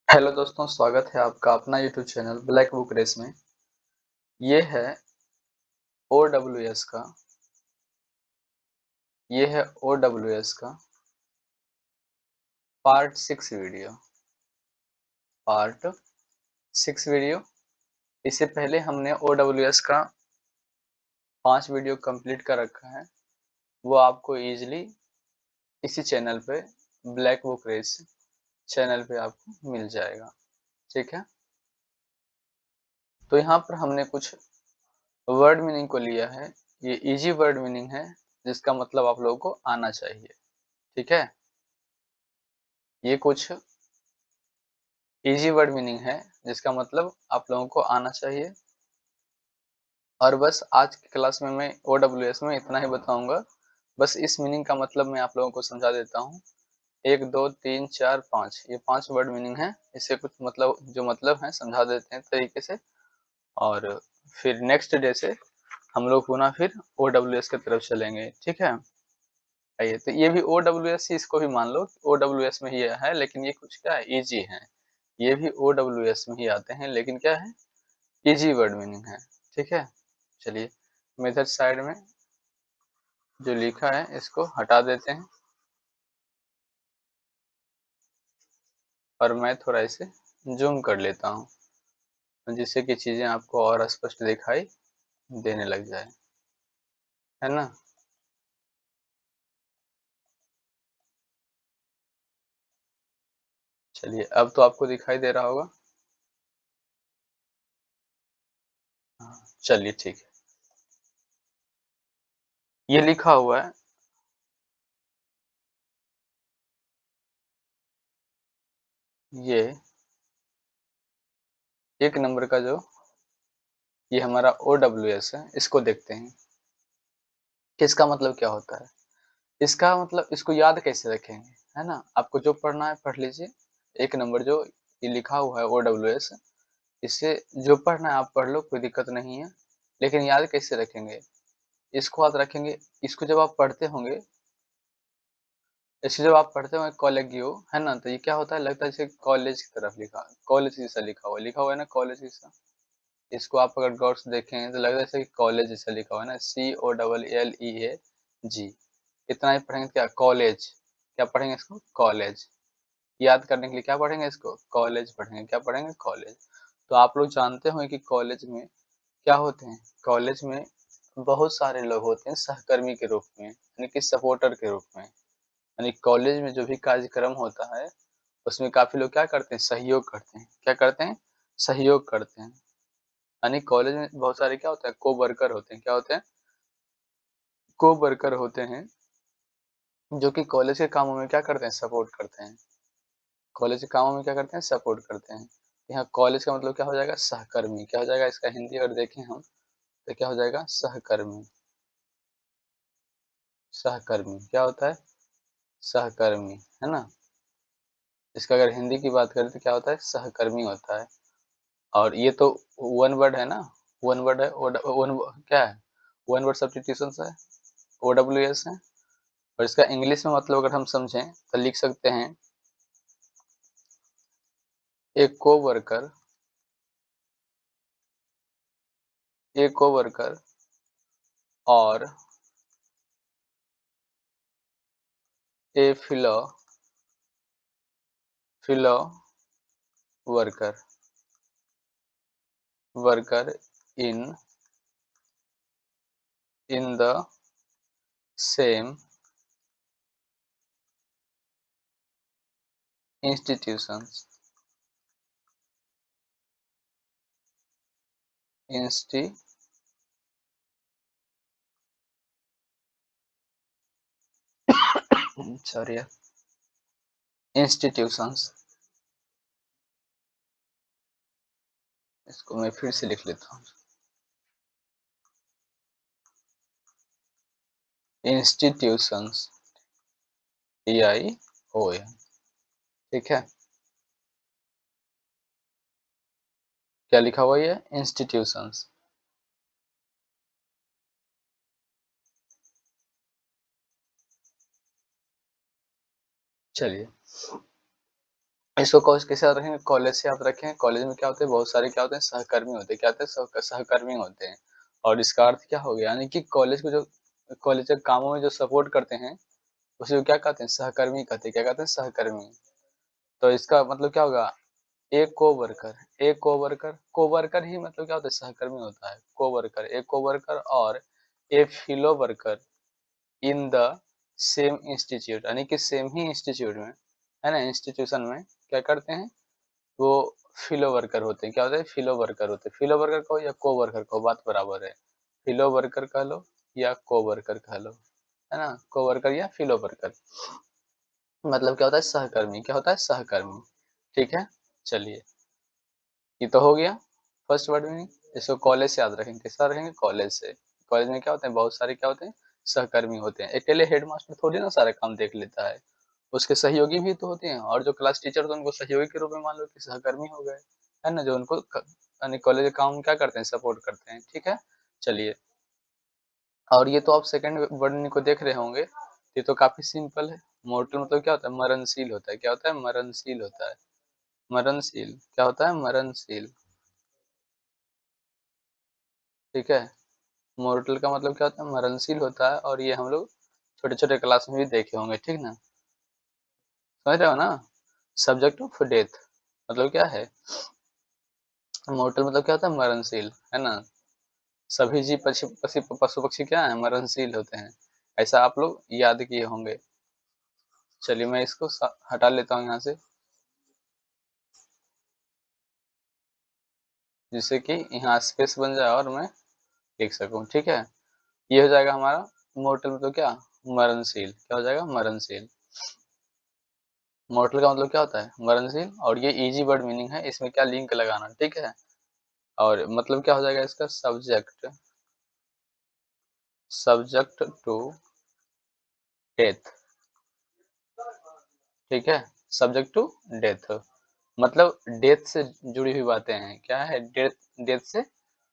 Hello दोस्तों, स्वागत है आपका अपना YouTube channel black book race में। ये है ओडब्ल्यूएस का ये है ओडब्ल्यूएस का पार्ट 6 वीडियो। Part 6 video. इससे पहले हमने ओडब्ल्यूएस का 5 वीडियो कंप्लीट कर रखा है। वो आपको इजीली इसी चैनल पे ब्लैक बुक रेस चैनल पे आपको मिल जाएगा। ठीक है, तो यहाँ पर हमने कुछ वर्ड मीनिंग को लिया है। ये इजी वर्ड मीनिंग है जिसका मतलब आप लोगों को आना चाहिए। ठीक है, ये कुछ इजी वर्ड मीनिंग है जिसका मतलब आप लोगों को आना चाहिए। और बस आज की क्लास में मैं ओडब्ल्यूएस में इतना ही बताऊंगा। बस इस मीनिंग का मतलब मैं आप लोगों को समझा देता हूँ। 1 2 3 4 5 ये 5 वर्ड मीनिंग है। इससे कुछ मतलब जो मतलब है समझा देते हैं तरीके से। और फिर नेक्स्ट डे से हम लोग पुनः फिर ओडब्ल्यूएस की तरफ चलेंगे। ठीक है, आइए, तो ये भी ओडब्ल्यूएस ही, इसको भी मान लो ओडब्ल्यूएस में ही है, लेकिन ये कुछ क्या है, इजी है। ये भी ओडब्ल्यूएस में ही आते हैं, लेकिन क्या है, इजी वर्ड मीनिंग है। ठीक है, चलिए मेथड साइड में जो लिखा है इसको हटा देते हैं और मैं थोड़ा इसे जूम कर लेता हूँ जिससे कि चीजें आपको और स्पष्ट दिखाई देने लग जाए, है ना। चलिए, अब तो आपको दिखाई दे रहा होगा। हाँ, चलिए ठीक है। ये लिखा हुआ है, ये 1 नंबर का जो ये हमारा ओडब्ल्यूएस है, इसको देखते हैं कि इसका मतलब क्या होता है। इसका मतलब इसको याद कैसे रखेंगे, है ना। आपको जो पढ़ना है पढ़ लीजिए। 1 नंबर जो ये लिखा हुआ है ओडब्ल्यूएस, इससे जो पढ़ना है आप पढ़ लो, कोई दिक्कत नहीं है। लेकिन याद कैसे रखेंगे, इसको याद रखेंगे। इसको जब आप पढ़ते होंगे, इसे जब आप पढ़ते होंगे कॉलेगियो, है ना, तो ये क्या होता है, लगता है जैसे कॉलेज की तरफ कॉलेज जैसा लिखा हुआ है ना, कॉलेज जैसा। इसको आप अगर गौर से देखें तो लगता है जैसे कॉलेज जैसा लिखा हुआ है ना, COLLEAG। इतना ही पढ़ेंगे, क्या कॉलेज, क्या पढ़ेंगे इसको, कॉलेज। याद करने के लिए क्या पढ़ेंगे, इसको कॉलेज पढ़ेंगे। क्या पढ़ेंगे, कॉलेज। तो आप लोग जानते होंगे कि कॉलेज में क्या होते हैं, कॉलेज में बहुत सारे लोग होते हैं सहकर्मी के रूप में, यानी कि सपोर्टर के रूप में। यानी कॉलेज में जो भी कार्यक्रम होता है उसमें काफी लोग क्या करते हैं, सहयोग करते हैं। क्या करते हैं, सहयोग करते हैं। यानी कॉलेज में बहुत सारे क्या होता है, को वर्कर होते हैं। क्या होते हैं, को वर्कर होते हैं, जो कि कॉलेज के कामों में क्या करते हैं, सपोर्ट करते हैं। कॉलेज के कामों में क्या करते हैं, सपोर्ट करते हैं। यहाँ कॉलेज का मतलब क्या हो जाएगा, सहकर्मी। क्या हो जाएगा, इसका हिंदी अगर देखें हम तो क्या हो जाएगा, सहकर्मी। सहकर्मी क्या होता है, सहकर्मी, है ना। इसका अगर हिंदी की बात करें तो क्या होता है, सहकर्मी होता है। और ये तो वन वर्ड है ना, वन वर्ड है। वन क्या है, वन वर्ड सब्स्टिट्यूशन है, ओडब्ल्यूएस है। और इसका इंग्लिश में मतलब अगर हम समझें तो लिख सकते हैं, एक कोवर्कर, एक कोवर्कर और a fellow worker, worker in in the same institutions, insti sorry, institutions. इसको मैं फिर से लिख लेता हूँ, इंस्टीट्यूशंस, TION। ठीक है, क्या लिखा हुआ है, इंस्टीट्यूशंस। चलिए, इसको कैसे याद रखेंगे? कॉलेज से याद रखें। कॉलेज में क्या होते हैं, बहुत सारे क्या होते हैं, सहकर्मी होते हैं। क्या होते हैं? सहकर्मी होते हैं। और इसका अर्थ क्या हो गया, यानी कि कॉलेज के कामों में जो सपोर्ट करते हैं, उसे क्या कहते हैं? सहकर्मी कहते हैं। क्या कहते हैं? सहकर्मी। तो इसका मतलब क्या होगा? एक कोवर्कर, कोवर्कर ही मतलब क्या होता है? सहकर्मी होता है। कोवर्कर, एक कोवर्कर और a fellow worker in the same institute, यानी कि सेम ही इंस्टीट्यूट में, है ना, इंस्टीट्यूशन में क्या करते हैं? वो फेलो वर्कर होते हैं। क्या होते हैं? फेलो वर्कर होते हैं। फेलो वर्कर कहो या कोवर्कर कहो, बात बराबर है। फेलो वर्कर कह लो या कोवर्कर कह लो, है ना, कोवर्कर या फेलो वर्कर। मतलब क्या होता है? सहकर्मी। क्या होता है? सहकर्मी। ठीक है, चलिए, ये तो हो गया फर्स्ट वर्ड मीनिंग। इसको कॉलेज से याद रखेंगे। किसका रखेंगे? कॉलेज से। कॉलेज में क्या होते हैं? बहुत सारे क्या होते हैं? सहकर्मी होते हैं। अकेले हेडमास्टर थोड़ी ना सारे काम देख लेता है, उसके सहयोगी भी तो होते हैं, और जो क्लास टीचर होते हैं उनको सहयोगी के रूप में मान लो कि सहकर्मी हो गए, है ना, जो उनको यानी कॉलेज के काम क्या करते हैं? सपोर्ट करते हैं। ठीक है, चलिए, और ये तो आप सेकंड वर्ड मीनिंग को देख रहे होंगे, ये तो काफी सिंपल है। मोर्टल मतलब क्या होता है? मरणशील होता है। क्या होता है? मरणशील होता है। मरणशील क्या होता है? मरणशील। ठीक है, मोर्टल का मतलब क्या होता है? मरणशील होता है, और ये हम लोग छोटे छोटे क्लास में भी देखे होंगे। ठीक ना, समझ रहे हो ना? सब्जेक्ट ऑफ डेथ मतलब क्या है? मोर्टल मतलब क्या होता है? मरणशील, है ना। सभी जीव पशु पक्षी क्या है? मरणशील होते हैं। ऐसा आप लोग याद किए होंगे। चलिए, मैं इसको हटा लेता हूँ यहाँ से, जिससे कि यहाँ स्पेस बन जाए और मैं लिख सकूँ। ठीक है, ये हो जाएगा हमारा मोर्टल मतलब क्या? मरणशील। क्या हो जाएगा? मरणशील। मोर्टल का मतलब क्या होता है? मरणशील। और ये इजी वर्ड मीनिंग है, इसमें क्या लिंक लगाना, ठीक है। और मतलब क्या हो जाएगा इसका? Subject, subject to death. ठीक है, सब्जेक्ट टू डेथ मतलब डेथ से जुड़ी हुई बातें हैं। क्या है? डेथ, डेथ से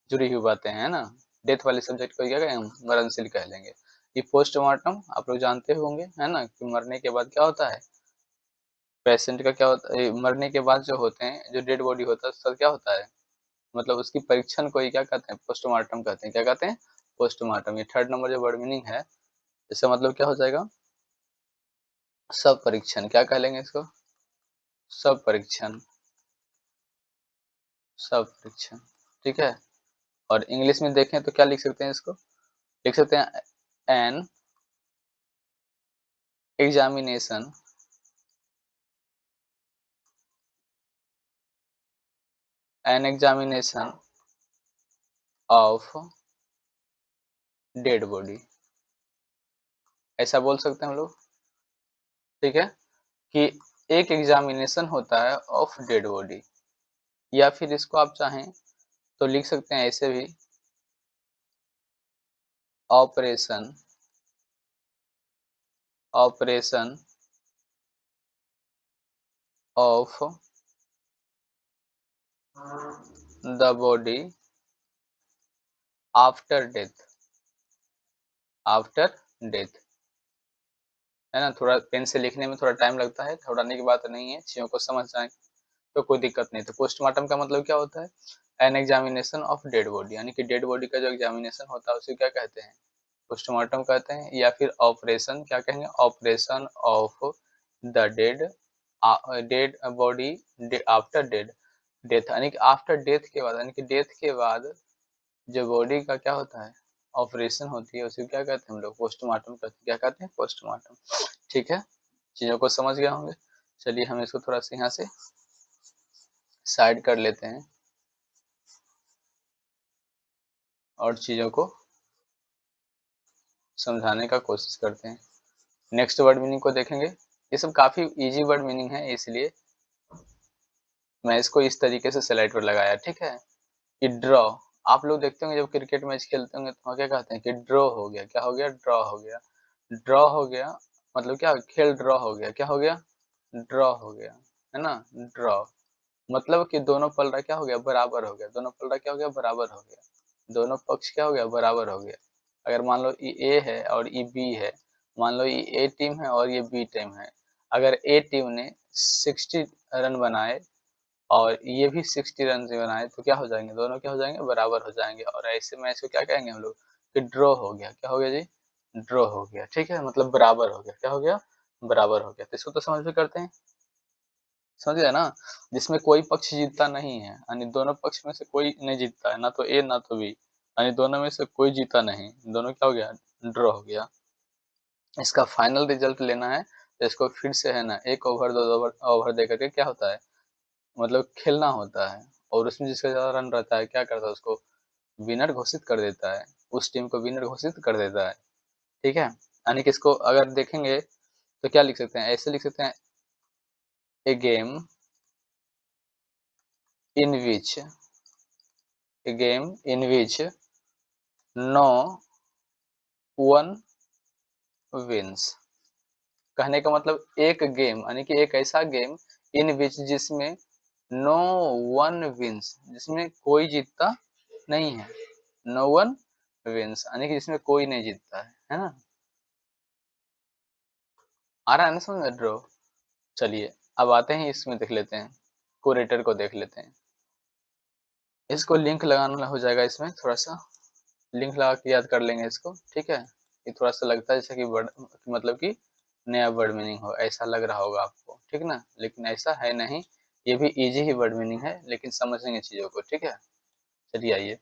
जुड़ी हुई बातें हैं, है ना। डेथ वाले सब्जेक्ट को क्या कहेंगे हम? मरणशील कह लेंगे। ये पोस्टमार्टम आप लोग जानते होंगे, है ना, कि मरने के बाद क्या होता है? पेशेंट का क्या होता है? मरने के बाद जो होते हैं, जो डेड बॉडी होता है उसका क्या होता है? मतलब उसकी परीक्षण को ही क्या कहते हैं? पोस्टमार्टम कहते हैं। क्या कहते हैं? पोस्टमार्टम। ये थर्ड नंबर जो वर्ड मीनिंग है, इसका मतलब क्या हो जाएगा? सब परीक्षण। क्या कह लेंगे इसको? सब परीक्षण, सब परीक्षण। ठीक है, और इंग्लिश में देखें तो क्या लिख सकते हैं इसको? लिख सकते हैं an examination, an examination of dead body. ऐसा बोल सकते हैं हम लोग। ठीक है, कि एक एग्जामिनेशन होता है ऑफ डेड बॉडी, या फिर इसको आप चाहें तो लिख सकते हैं ऐसे भी, operation, operation of the body after death, after death, है ना। थोड़ा पेन से लिखने में थोड़ा टाइम लगता है, घबराने की बात नहीं है, चीजों को समझ जाए तो कोई दिक्कत नहीं। तो पोस्टमार्टम का मतलब क्या होता है? An examination of dead body, यानी कि डेड बॉडी का जो एग्जामिनेशन होता है उसे क्या कहते हैं? पोस्टमार्टम कहते हैं। या फिर ऑपरेशन क्या कहेंगे? Operation of the dead, dead body after dead death, यानी कि आफ्टर डेथ के बाद, यानी कि डेथ के बाद जो बॉडी का क्या होता है? ऑपरेशन होती है, उसे क्या कहते हैं हम लोग? पोस्टमार्टम कहते हैं। क्या कहते हैं? पोस्टमार्टम। ठीक है, चीजों को समझ गए होंगे। चलिए, हम इसको थोड़ा सा यहाँ से साइड कर लेते हैं और चीजों को समझाने का कोशिश करते हैं। नेक्स्ट वर्ड मीनिंग को देखेंगे। ये सब काफी इजी वर्ड मीनिंग है, इसलिए मैं इसको इस तरीके से स्लाइड पर लगाया। ठीक है, कि ड्रॉ, आप लोग देखते होंगे जब क्रिकेट मैच खेलते होंगे तो क्या कहते हैं? कि ड्रॉ हो गया। क्या हो गया? ड्रॉ हो गया। ड्रॉ हो गया मतलब क्या? खेल ड्रॉ हो गया। क्या हो गया? ड्रॉ हो गया, है ना। ड्रॉ मतलब कि दोनों पलड़ा क्या हो गया? बराबर हो गया। दोनों पलड़ा क्या हो गया? बराबर हो गया। दोनों पक्ष क्या हो गया? बराबर हो गया। अगर मान लो ये ए है और ये बी है, मान लो ये ए टीम है और ये बी टीम है, अगर ए टीम ने 60 रन बनाए और ये भी 60 रन से बनाए तो क्या हो जाएँगे? दोनों क्या हो जाएँगे? बराबर हो जाएँगे और ऐसे मैच को क्या कहेंगे हम लोग कि ड्रॉ हो गया। क्या हो गया जी? ड्रॉ हो गया, ठीक है? मतलब बराबर हो गया। क्या हो गया? बराबर हो गया। तो इसको तो समझ में करते हैं, समझ गए ना? जिसमें कोई पक्ष जीतता नहीं है, यानी दोनों पक्ष में से कोई नहीं जीतता है, ना तो ए ना तो बी, यानी दोनों में से कोई जीता नहीं, दोनों क्या हो गया? ड्रॉ हो गया। इसका फाइनल रिजल्ट लेना है तो इसको फिर से है ना 1 ओवर 2 ओवर ओवर दे करके क्या होता है मतलब खेलना होता है और उसमें जिसका ज़्यादा रन रहता है क्या करता है उसको विनर घोषित कर देता है, उस टीम को विनर घोषित कर देता है, ठीक है? यानी कि इसको अगर देखेंगे तो क्या लिख सकते हैं? ऐसे लिख सकते हैं a game in which no one wins. कहने का मतलब एक गेम यानी कि एक ऐसा गेम इन विच जिसमें नो वन विन्स जिसमें कोई जीतता नहीं है। नो वन विन्स यानी कि जिसमें कोई नहीं जीतता है ना? आ रहा है ना समझ में ड्रॉ? चलिए अब आते हैं इसमें देख लेते हैं, कोरेटर को देख लेते हैं। इसको लिंक लगाना हो जाएगा इसमें थोड़ा-सा, लिंक लगा के याद कर लेंगे इसको, ठीक है? ये थोड़ा-सा लगता है जैसे कि वर्ड मतलब कि नया वर्ड मीनिंग हो, ऐसा लग रहा होगा आपको, ठीक ना? लेकिन ऐसा है नहीं, ये भी ईज़ी ही वर्ड मीनिंग है, लेकिन समझेंगे चीज़ों को, ठीक है? चलिए आइए,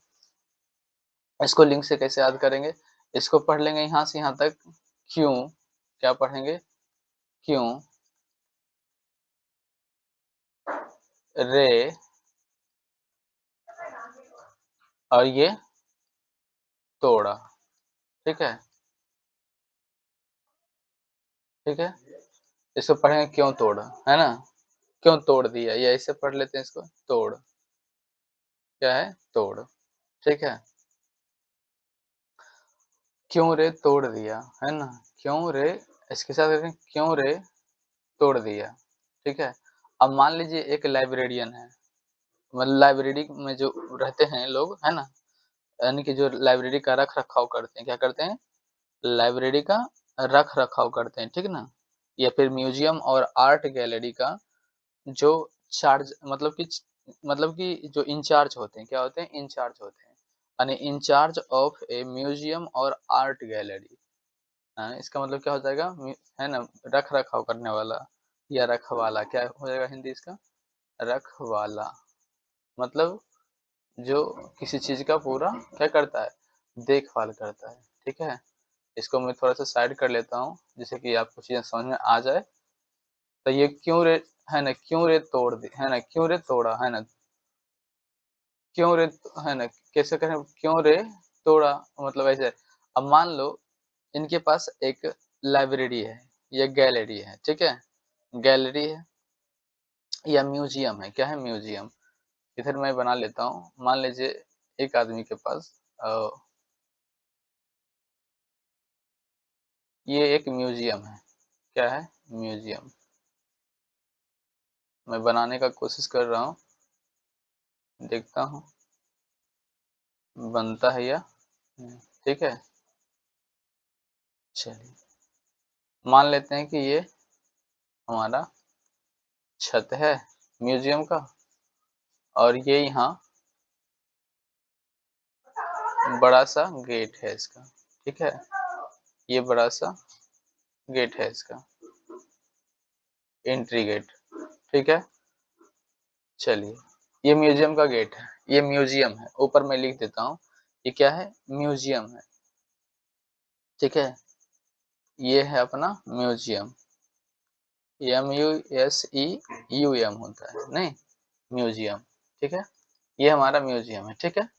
इसको लिंक से कैसे याद करेंगे? इसको पढ़ लेंगे यहाँ से यहाँ तक, क्यों, क्या पढ़ेंगे? क्यों रे और ये तोड़ा, ठीक है? ठीक है? इसको पढ़ेंगे क्यों तोड़ा, है ना? क्यों तोड़ दिया? ये ऐसे पढ़ लेते हैं इसको, तोड़, क्या है? तोड़, ठीक है? क्यों रे तोड़ दिया, है ना? क्यों रे इसके साथ कहते हैं क्यों रे तोड़ दिया, ठीक है? अब मान लीजिए एक लाइब्रेरियन है, मतलब लाइब्रेरी में जो रहते हैं लोग, है ना? यानी कि जो लाइब्रेरी का रख-रखाव करते हैं, क्या करते हैं? लाइब्रेरी का रख-रखाव करते हैं, ठीक ना? या फिर म्यूज़ियम और आर्ट गैलरी का जो चार्ज मतलब कि जो इंचार्ज होते हैं, क्या होते हैं? इंचार्ज होते हैं। यानी इंचार्ज ऑफ ए म्यूज़ियम और आर्ट गैलरी। इसका मतलब क्या हो जाएगा? है ना? रख-रखाव करने वाला या रखवाला, क्या हो जाएगा हिंदी इसका? रखवाला। मतलब जो किसी चीज़ का पूरा क्या करता है? देखभाल करता है, ठीक है? इसको मैं थोड़ा-सा साइड कर लेता हूँ, जिससे कि आपको चीज़ें समझ में आ जाए। तो ये क्यों रे है ना? क्यों रे तोड़ दी है ना? क्यों रे तोड़ा, है ना? क्यों रे है ना? कैसे कहें क्यों रे तोड़ा? मतलब ऐसे अब मान लो इनके पास एक लाइब्रेरी है या गैलरी है, ठीक है? गैलरी है या म्यूज़ियम है, क्या है? म्यूज़ियम। इधर मैं बना लेता हूँ, मान लीजिए एक आदमी के पास ये एक म्यूज़ियम है, क्या है? म्यूज़ियम। मैं बनाने का कोशिश कर रहा हूँ, देखता हूँ बनता है या नहीं, ठीक है? चलिए, मान लेते हैं कि ये हमारा छत है म्यूज़ियम का और ये यहाँ बड़ा-सा गेट है इसका, ठीक है? ये बड़ा-सा गेट है इसका, एंट्री गेट, ठीक है? चलिए, ये म्यूज़ियम का गेट है, ये म्यूज़ियम है, ऊपर मैं लिख देता हूँ, ये क्या है? म्यूज़ियम है, ठीक है? ये है अपना म्यूज़ियम, MUSEUM होता है, नहीं? म्यूज़ियम, ठीक है? ये हमारा म्यूज़ियम है, ठीक है?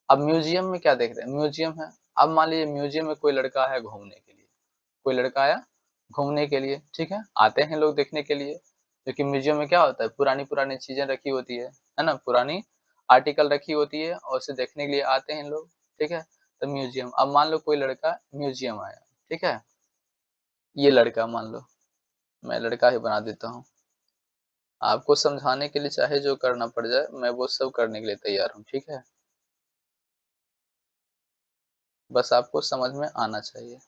अब म्यूज़ियम में क्या देख रहे हैं? म्यूज़ियम है, अब मान लीजिए म्यूज़ियम में कोई लड़का आया घूमने के लिए, कोई लड़का आया घूमने के लिए, ठीक है? आते हैं लोग देखने के लिए, क्योंकि म्यूज़ियम में क्या होता है पुरानी-पुरानी चीज़ें रखी होती है ना? पुरानी आर्टिकल रखी होती है और उसे देखने के लिए आते हैं लोग, ठीक है? तो म्यूज़ियम अब मान लो कोई लड़का म्यूज़ियम आया, ठीक है? ये लड़का मान लो, मैं लड़का ही बना देता हूँ। आपको समझाने के लिए चाहे जो करना पड़ जाए, मैं वो सब करने के लिए तैयार हूँ, ठीक है? बस आपको समझ में आना चाहिए।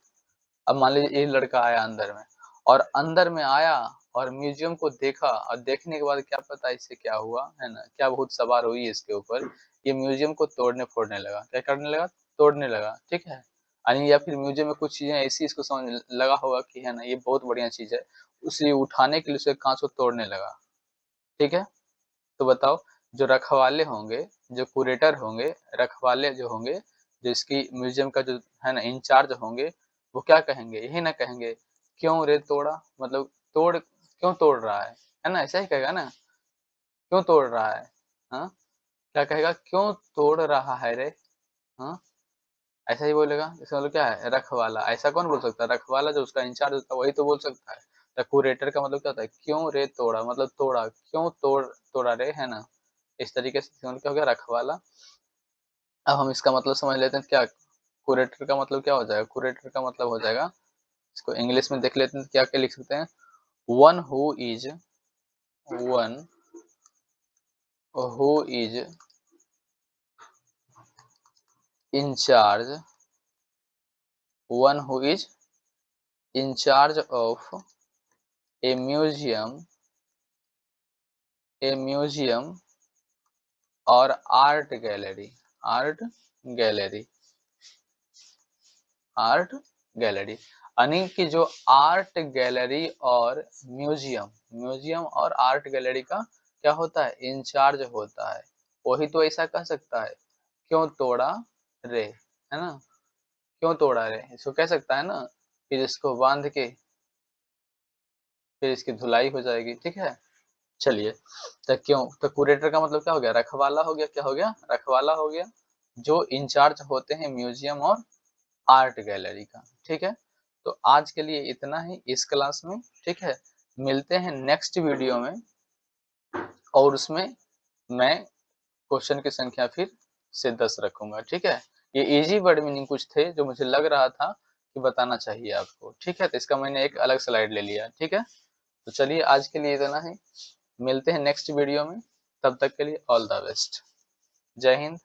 अब मान लीजिए ये लड़का आया अंदर में और अंदर में आया और म्यूजियम को देखा और देखने के बाद क्या पता इससे क्या हुआ है ना, क्या भूत सवार हुई इसके ऊपर, ये म्यूजियम को तोड़ने फोड़ने लगा, क्या करने लगा, तोड़ने लगा, ठीक है। यानी या फिर म्यूजियम में कुछ चीजें ऐसी इसको समझ लगा होगा कि है ना ये बहुत बढ़िया चीज है, उसे उठाने के लिए उसे कांच को तोड़ने लगा, ठीक है। तो बताओ, जो रखवाले होंगे, जो कुरेटर होंगे, रखवाले जो होंगे, जो इसकी म्यूजियम का जो है ना इंचार्ज होंगे, वो क्या कहेंगे, यही ना कहेंगे, क्यों रे तोड़ा, मतलब तोड़, क्यों तोड़ रहा है ना, ऐसा ही कहेगा ना, क्यों तोड़ रहा है, हाँ, क्या कहेगा, क्यों तोड़ रहा है रे, हाँ, ऐसा ही बोलेगा। इसका मतलब क्या है, रखवाला, ऐसा कौन बोल सकता है, रखवाला जो उसका इंचार्ज होता है वही तो बोल सकता है। तो कुरेटर का मतलब क्या होता है, क्यों रे तोड़ा, मतलब तोड़ा, क्यों तोड़ा रे, है ना, इस तरीके से इसका मतलब क्या हो गया, रखवाला। अब हम इसका मतलब समझ लेते हैं, क्या कुरेटर का मतलब क्या हो जाएगा, कुरेटर का मतलब हो जाएगा, इसको इंग्लिश में देख लेते हैं, क्या क्या लिख सकते हैं, one one who is in charge, one who is in charge of a museum, a museum और art gallery, art gallery, art gallery, यानी कि जो आर्ट गैलरी और म्यूजियम, म्यूजियम और आर्ट गैलरी का क्या होता है, इंचार्ज होता है, वही तो ऐसा कह सकता है, क्यों तोड़ा रे, है ना, क्यों तोड़ा रे, इसको कह सकता है ना, फिर इसको बांध के फिर इसकी धुलाई हो जाएगी, ठीक है। चलिए, तो क्यों, तो कुरेटर का मतलब क्या हो गया, रखवाला हो गया, क्या हो गया, रखवाला हो गया, जो इंचार्ज होते हैं म्यूजियम और आर्ट गैलरी का, ठीक है। तो आज के लिए इतना ही इस क्लास में, ठीक है। मिलते हैं नेक्स्ट वीडियो में, और उसमें मैं क्वेश्चन की संख्या फिर से 10 रखूंगा, ठीक है। ये इजी वर्ड मीनिंग कुछ थे जो मुझे लग रहा था कि बताना चाहिए आपको, ठीक है, तो इसका मैंने एक अलग स्लाइड ले लिया, ठीक है। तो चलिए आज के लिए इतना ही, मिलते हैं नेक्स्ट वीडियो में, तब तक के लिए ऑल द बेस्ट, जय हिंद।